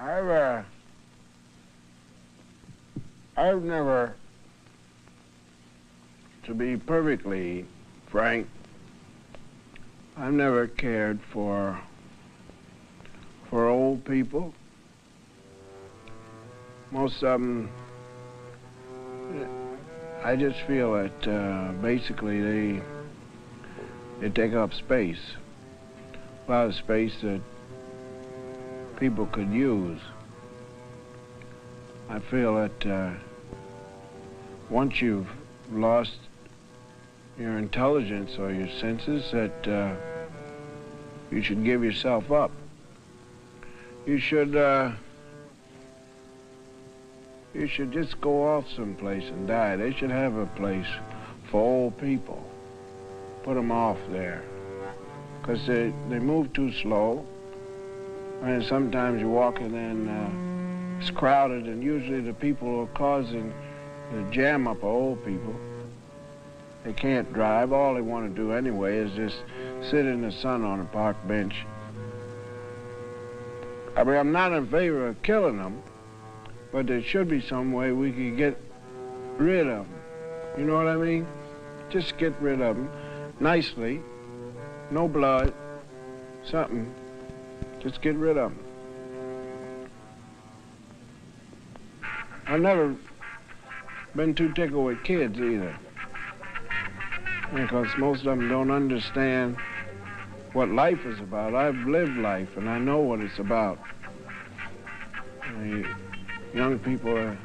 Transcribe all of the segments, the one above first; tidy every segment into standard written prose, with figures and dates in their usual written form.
I've never, to be perfectly frank, I've never cared for old people. Most of them, I just feel that basically they take up space, a lot of space that people could use. I feel that once you've lost your intelligence or your senses, that you should give yourself up. You should just go off someplace and die. They should have a place for old people. Put them off there, because they move too slow. And sometimes you're walking and it's crowded, and usually the people who are causing the jam up are old people. They can't drive. All they want to do anyway is just sit in the sun on a park bench. I mean, I'm not in favor of killing them, but there should be some way we could get rid of them. You know what I mean? Just get rid of them nicely, no blood, something. Just get rid of them. I've never been too tickled with kids either, because most of them don't understand what life is about. I've lived life and I know what it's about. The young people are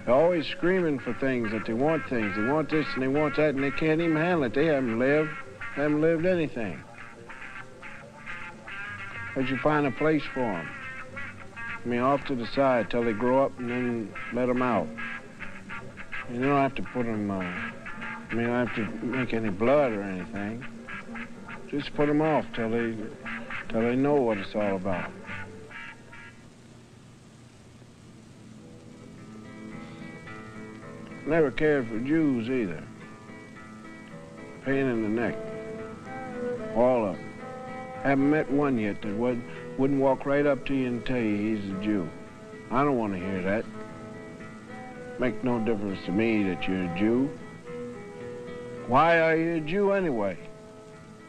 always screaming for things, that they want things. They want this and they want that, and they can't even handle it. They haven't lived anything. But you find a place for them. I mean, off to the side till they grow up, and then let them out. You don't have to put them, you don't have to make any blood or anything. Just put them off till they know what it's all about. Never cared for Jews either. Pain in the neck. All of them. Haven't met one yet that wouldn't walk right up to you and tell you he's a Jew. I don't want to hear that. Make no difference to me that you're a Jew. Why are you a Jew anyway?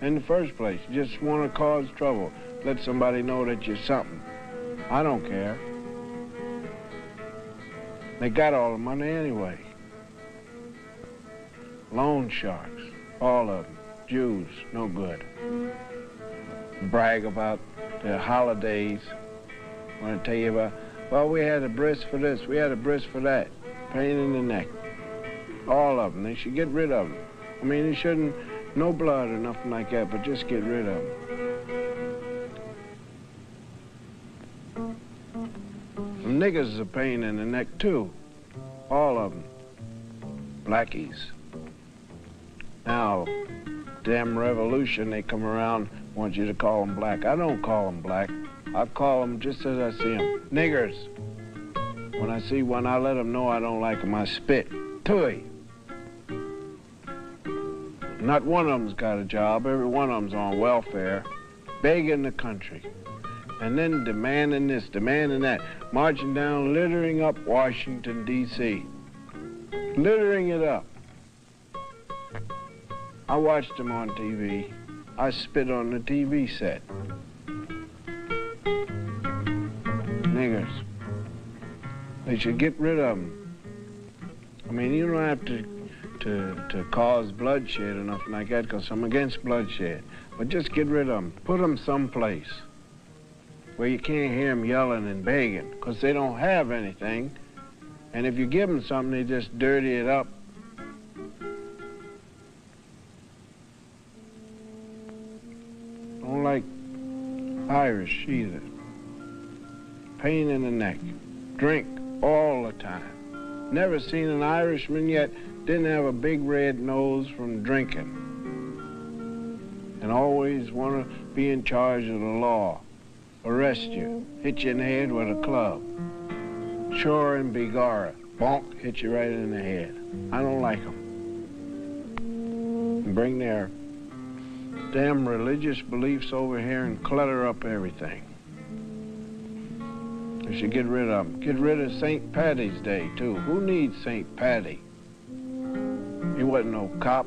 In the first place, you just want to cause trouble. Let somebody know that you're something. I don't care. They got all the money anyway. Loan sharks, all of them. Jews, no good. Brag about their holidays. Want to tell you about, well, we had a bris for this, we had a bris for that. Pain in the neck. All of them. They should get rid of them. I mean, they shouldn't, no blood or nothing like that, but just get rid of them. Them niggers is a pain in the neck, too. All of them. Blackies. Now, damn revolution, they come around, want you to call them black. I don't call them black. I call them just as I see them. Niggers. When I see one, I let them know I don't like them. I spit. Tui. Not one of them's got a job. Every one of them's on welfare, begging the country. And then demanding this, demanding that, marching down, littering up Washington, D.C. Littering it up. I watched them on TV. I spit on the TV set. Niggers. They should get rid of them. I mean, you don't have to cause bloodshed or nothing like that, because I'm against bloodshed. But just get rid of them. Put them someplace where you can't hear them yelling and begging, because they don't have anything. And if you give them something, they just dirty it up. Don't like Irish either. Pain in the neck. Drink all the time. Never seen an Irishman yet didn't have a big red nose from drinking. And always want to be in charge of the law. Arrest you, hit you in the head with a club. Sure and begorra, bonk, hit you right in the head. I don't like them. And bring their damn religious beliefs over here and clutter up everything. We should get rid of them. Get rid of St. Patty's Day, too. Who needs St. Patty? He wasn't no cop.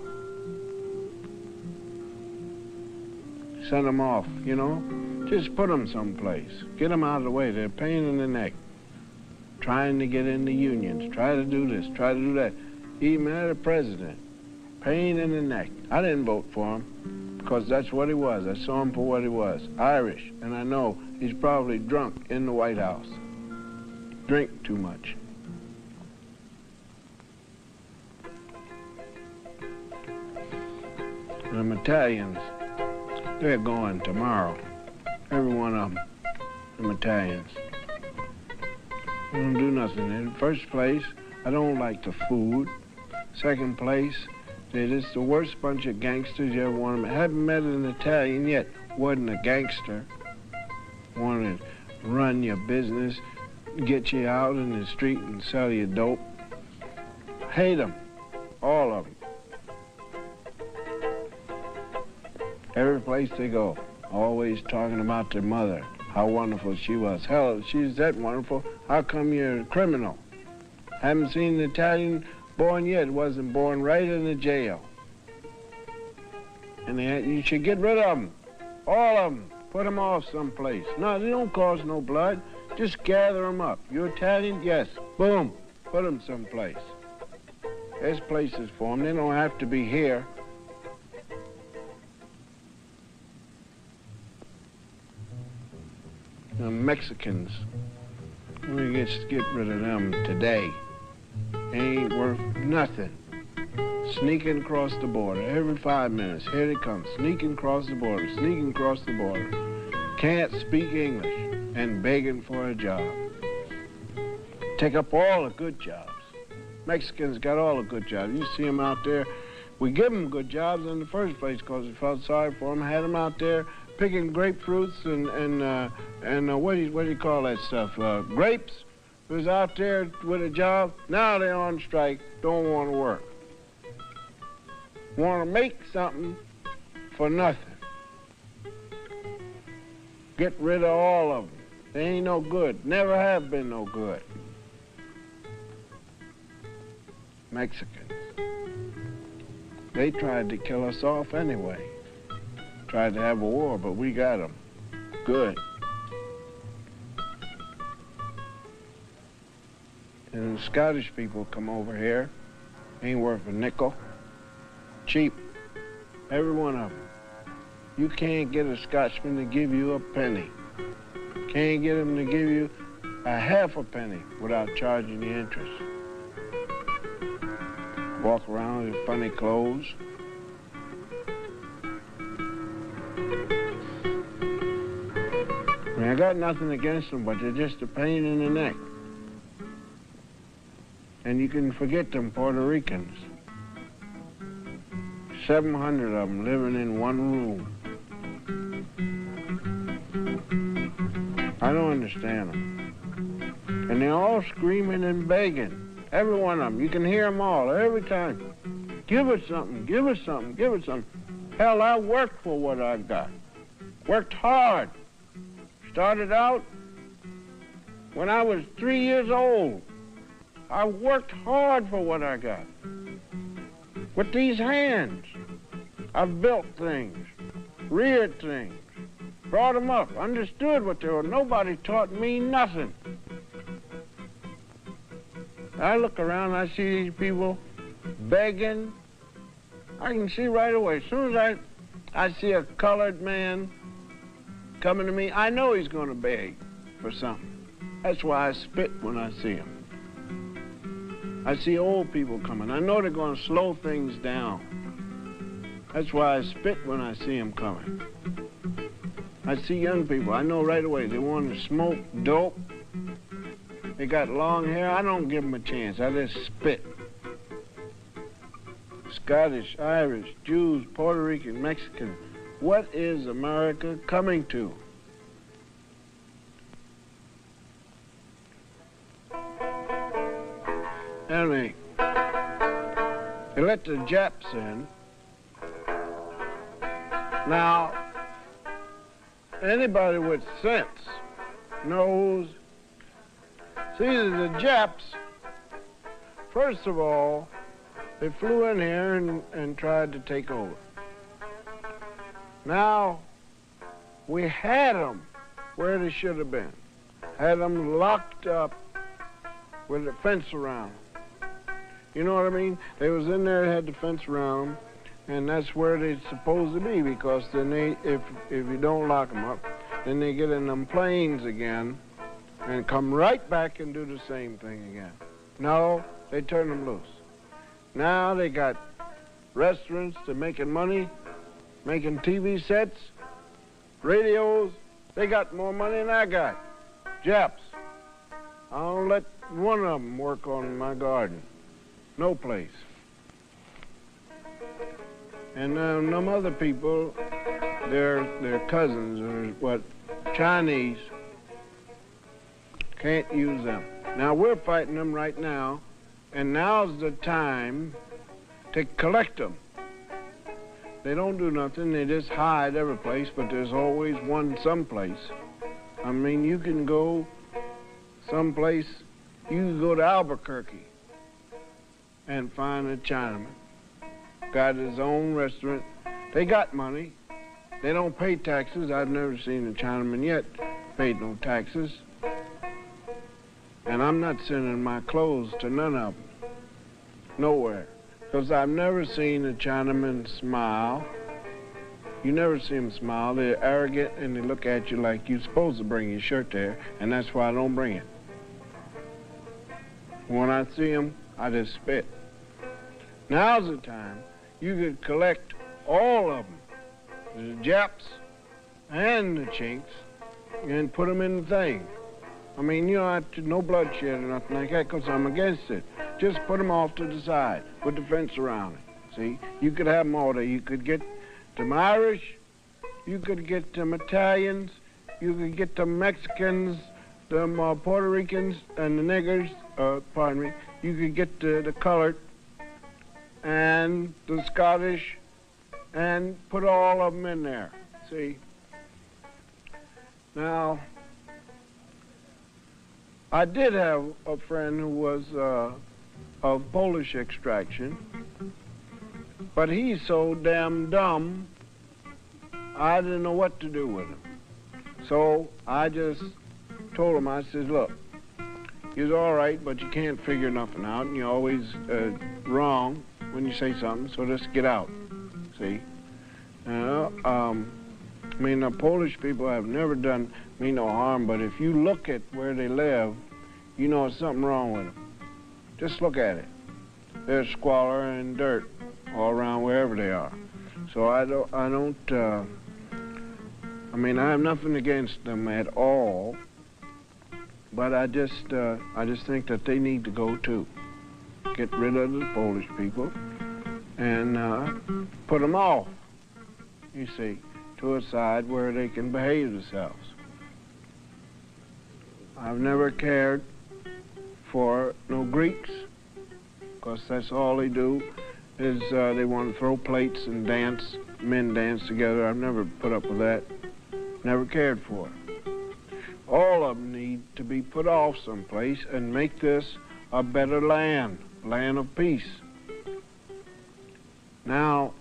Send them off, you know? Just put them someplace. Get them out of the way. They're a pain in the neck. Trying to get in the unions. Try to do this, try to do that. Even the president. Pain in the neck. I didn't vote for him because that's what he was. I saw him for what he was. Irish. And I know he's probably drunk in the White House. Drink too much. Them Italians, they're going tomorrow. Every one of them, them Italians. They don't do nothing. In the first place, I don't like the food. Second place, they're just the worst bunch of gangsters you ever want to meet. I haven't met an Italian yet. Wasn't a gangster. Wanted to run your business, get you out in the street and sell you dope. Hate them. All of them. Every place they go, always talking about their mother, how wonderful she was. Hell, if she's that wonderful, how come you're a criminal? Haven't seen an Italian born yet, wasn't born right in the jail. And you should get rid of them, all of them. Put them off someplace. No, they don't cause no blood. Just gather them up. You're Italian? Yes. Boom. Put them someplace. There's places for them. They don't have to be here. The Mexicans, we get rid of them today. They ain't worth nothing. Sneaking across the border every 5 minutes. Here they come, sneaking across the border, sneaking across the border. Can't speak English and begging for a job. Take up all the good jobs. Mexicans got all the good jobs. You see them out there. We give them good jobs in the first place because we felt sorry for them. Had them out there picking grapefruits and what do you call that stuff? Grapes. Was out there with a job. Now they're on strike. Don't want to work. Want to make something for nothing. Get rid of all of them. They ain't no good. Never have been no good. Mexicans. They tried to kill us off anyway. Tried to have a war, but we got them. Good. And the Scottish people come over here. Ain't worth a nickel. Cheap. Every one of them. You can't get a Scotsman to give you a penny. Can't get him to give you a half a penny without charging the interest. Walk around with funny clothes. I mean, I got nothing against them, but they're just a pain in the neck. And you can forget them Puerto Ricans. 700 of them living in one room. I don't understand them. And they're all screaming and begging. Every one of them. You can hear them all every time. Give us something, give us something, give us something. Hell, I worked for what I got. Worked hard. Started out when I was 3 years old. I worked hard for what I got. With these hands, I've built things, reared things, brought them up, understood what they were. Nobody taught me nothing. I look around, I see these people begging. I can see right away. As soon as I see a colored man coming to me, I know he's going to beg for something. That's why I spit when I see him. I see old people coming. I know they're going to slow things down. That's why I spit when I see them coming. I see young people. I know right away they want to smoke dope. They got long hair. I don't give them a chance. I just spit. Scottish, Irish, Jews, Puerto Rican, Mexican. What is America coming to? Anyway, they let the Japs in. Now, anybody with sense knows See, the Japs, first of all, they flew in here and tried to take over. Now, we had them where they should have been. Had them locked up with a fence around them. You know what I mean? They was in there, had the fence around them, and that's where they're supposed to be, because then if you don't lock them up, then they get in them planes again and come right back and do the same thing again. No, they turn them loose. Now they got restaurants, they're making money, making TV sets, radios. They got more money than I got. Japs. I don't let one of them work on my garden. No place. And them other people, their cousins or what, Chinese, can't use them. Now we're fighting them right now, and now's the time to collect them. They don't do nothing, they just hide every place, but there's always one someplace. I mean, you can go someplace, you can go to Albuquerque and find a Chinaman. Got his own restaurant. They got money. They don't pay taxes. I've never seen a Chinaman yet paid no taxes. And I'm not sending my clothes to none of them. Nowhere. Because I've never seen a Chinaman smile. You never see them smile. They're arrogant and they look at you like you're supposed to bring your shirt there, and that's why I don't bring it. When I see them, I just spit. Now's the time you could collect all of them, the Japs and the Chinks, and put them in the thing. I mean, you don't have to, no bloodshed or nothing like that, because I'm against it. Just put them off to the side, put the fence around it. See, you could have them all there. You could get them Irish, you could get them Italians, you could get them Mexicans, them Puerto Ricans, and the niggers, pardon me. You could get the colored and the Scottish and put all of them in there, see? Now, I did have a friend who was of Polish extraction, but he's so damn dumb, I didn't know what to do with him. So I just told him, I said, look, you're all right, but you can't figure nothing out, and you're always wrong when you say something, so just get out, see? I mean, the Polish people have never done me no harm, but if you look at where they live, you know there's something wrong with them. Just look at it. There's squalor and dirt all around wherever they are. So I mean, I have nothing against them at all, but I just think that they need to go too. Get rid of the Polish people and put them off, you see, to a side where they can behave themselves. I've never cared for no Greeks, because that's all they do is they want to throw plates and dance, men dance together. I've never put up with that, never cared for it. All of them need to be put off someplace and make this a better land of peace. Now,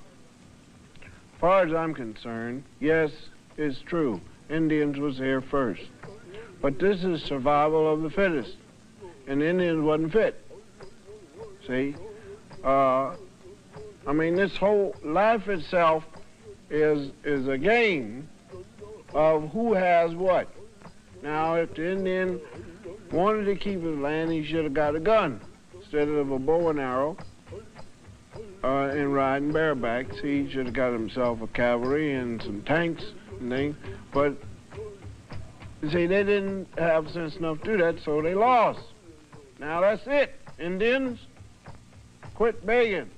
as far as I'm concerned, yes, it's true. Indians was here first. But this is survival of the fittest. And the Indians wasn't fit. See? I mean, this whole life itself is a game of who has what. Now, if the Indian wanted to keep his land, he should have got a gun instead of a bow and arrow and riding barebacks. He should have got himself a cavalry and some tanks and things. But, you see, they didn't have sense enough to do that, so they lost. Now, that's it. Indians, quit begging.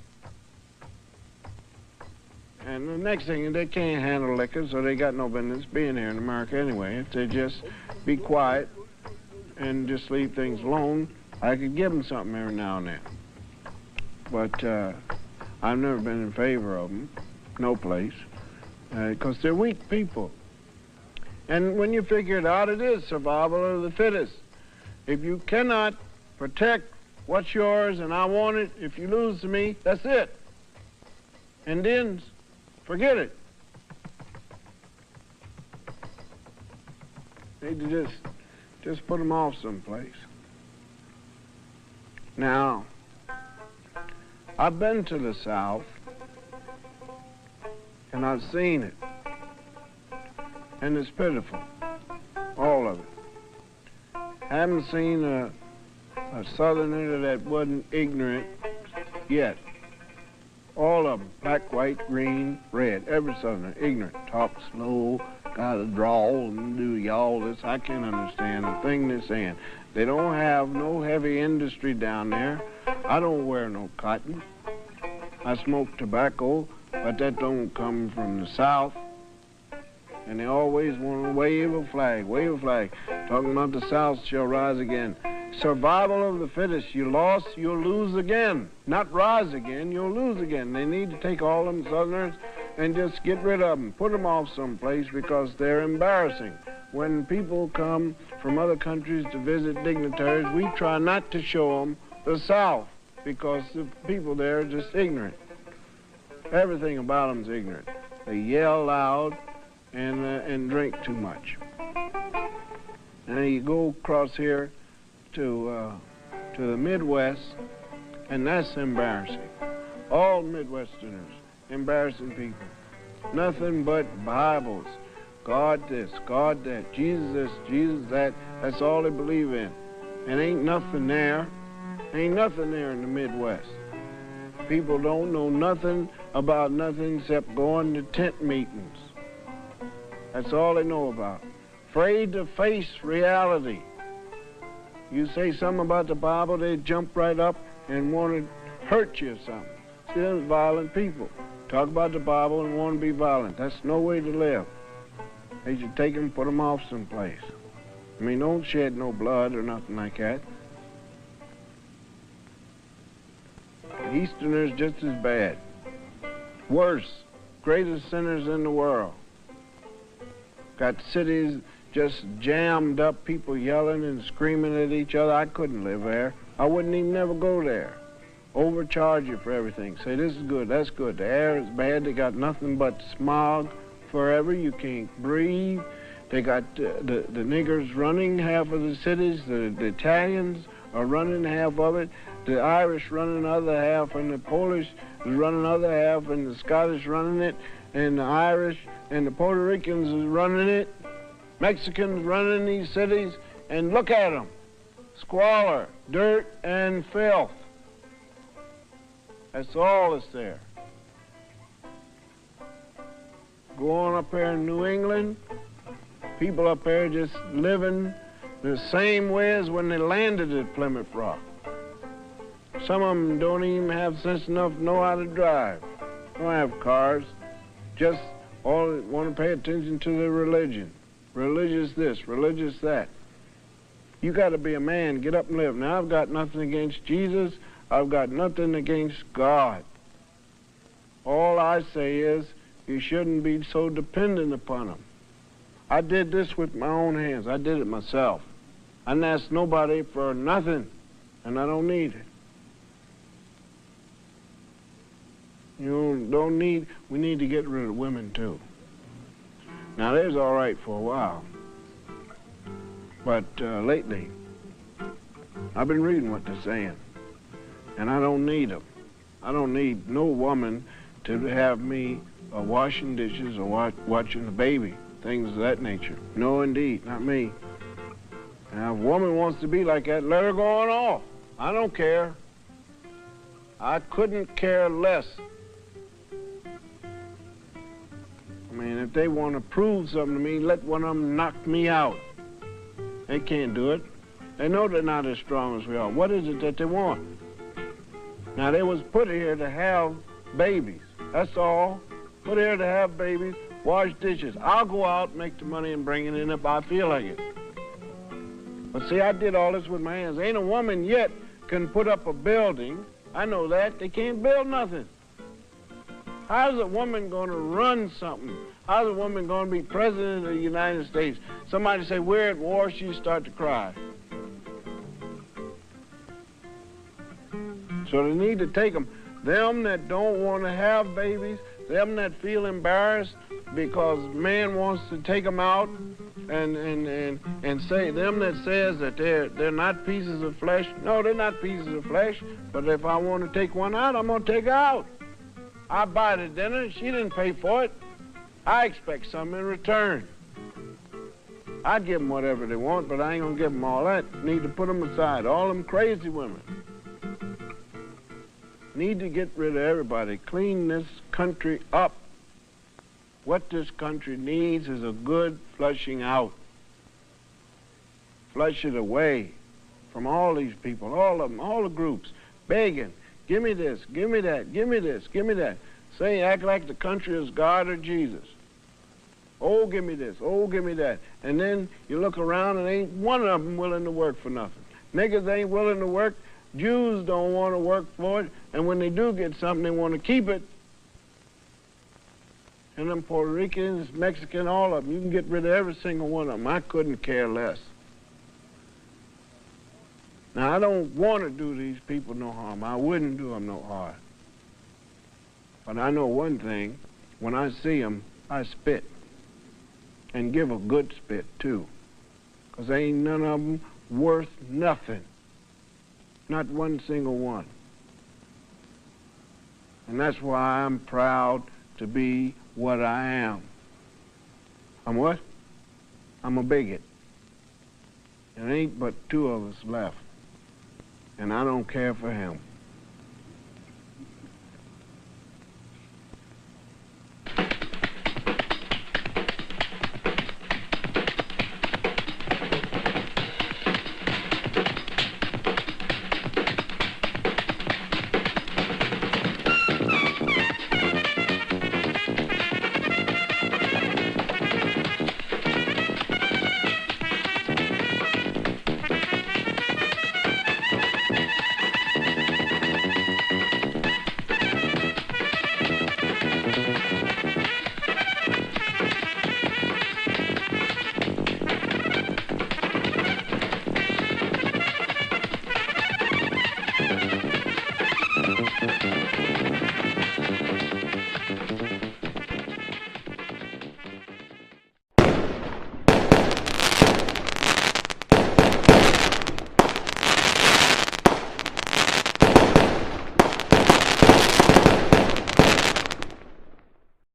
And the next thing, they can't handle liquor, so they got no business being here in America anyway. If they just be quiet and just leave things alone, I could give them something every now and then. But I've never been in favor of them, no place, because they're weak people. And when you figure it out, it is survival of the fittest. If you cannot protect what's yours and I want it, if you lose to me, that's it. And then forget it. Need to just put them off someplace. Now, I've been to the South, and I've seen it. And it's pitiful, all of it. Haven't seen a Southerner that wasn't ignorant yet. All of them, black, white, green, red, every Southerner, ignorant, talk slow, got a drawl and do y'all this. I can't understand a thing they're saying. They don't have no heavy industry down there. I don't wear no cotton. I smoke tobacco, but that don't come from the South. And they always want to wave a flag, talking about the South shall rise again. Survival of the fittest. You lost, you'll lose again. Not rise again, you'll lose again. They need to take all them Southerners and just get rid of them, put them off someplace because they're embarrassing. When people come from other countries to visit dignitaries, we try not to show them the South because the people there are just ignorant. Everything about them's ignorant. They yell loud and drink too much. Now you go across here to the Midwest, and that's embarrassing. All Midwesterners, embarrassing people. Nothing but Bibles. God this, God that, Jesus this, Jesus that. That's all they believe in. And ain't nothing there. Ain't nothing there in the Midwest. People don't know nothing about nothing except going to tent meetings. That's all they know about. Afraid to face reality. You say something about the Bible, they jump right up and want to hurt you or something. See, those violent people. Talk about the Bible and want to be violent. That's no way to live. They should take them and put them off someplace. I mean, don't shed no blood or nothing like that. Easterners just as bad. Worse. Greatest sinners in the world. Got cities just jammed up, people yelling and screaming at each other. I couldn't live there. I wouldn't even never go there. Overcharge you for everything. Say this is good, that's good. The air is bad. They got nothing but smog forever. You can't breathe. They got the niggers running half of the cities. The Italians are running half of it. The Irish running the other half, and the Polish is running the other half, and the Scottish running it, and the Irish and the Puerto Ricans is running it. Mexicans running these cities, and look at them. Squalor, dirt, and filth. That's all that's there. Go on up there in New England, people up there just living the same way as when they landed at Plymouth Rock. Some of them don't even have sense enough to know how to drive. Don't have cars. Just all want to pay attention to their religion. Religious this, religious that. You got to be a man, get up and live. Now, I've got nothing against Jesus. I've got nothing against God. All I say is you shouldn't be so dependent upon him. I did this with my own hands. I did it myself. I didn't ask nobody for nothing, and I don't need it. You don't need, we need to get rid of women too. Now, they was all right for a while, but lately, I've been reading what they're saying, and I don't need them. I don't need no woman to have me washing dishes or watching the baby, things of that nature. No, indeed, not me. Now, if a woman wants to be like that, let her go on off. I don't care. I couldn't care less. I mean, if they want to prove something to me, let one of them knock me out. They can't do it. They know they're not as strong as we are. What is it that they want? Now, they was put here to have babies. That's all. Put here to have babies, wash dishes. I'll go out, make the money, and bring it in if I feel like it. But see, I did all this with my hands. Ain't a woman yet can put up a building. I know that. They can't build nothing. How's a woman going to run something? How's a woman going to be president of the United States? Somebody say, we're at war, she start to cry. So they need to take them. Them that don't want to have babies, them that feel embarrassed because man wants to take them out, and say, them that says that they're not pieces of flesh. No, they're not pieces of flesh, but if I want to take one out, I'm going to take her out. I buy the dinner, she didn't pay for it. I expect something in return. I'd give them whatever they want, but I ain't going to give them all that. Need to put them aside, all them crazy women. Need to get rid of everybody, clean this country up. What this country needs is a good flushing out. Flush it away from all these people, all of them, all the groups, begging, give me this, give me that, give me this, give me that. Say, act like the country is God or Jesus. Oh, give me this, oh, give me that. And then you look around and ain't one of them willing to work for nothing. Niggas ain't willing to work. Jews don't want to work for it. And when they do get something, they want to keep it. And them Puerto Ricans, Mexican, all of them, you can get rid of every single one of them. I couldn't care less. Now, I don't want to do these people no harm. I wouldn't do them no harm. But I know one thing. When I see them, I spit. And give a good spit, too. Because ain't none of them worth nothing. Not one single one. And that's why I'm proud to be what I am. I'm what? I'm a bigot. There ain't but two of us left. And I don't care for him.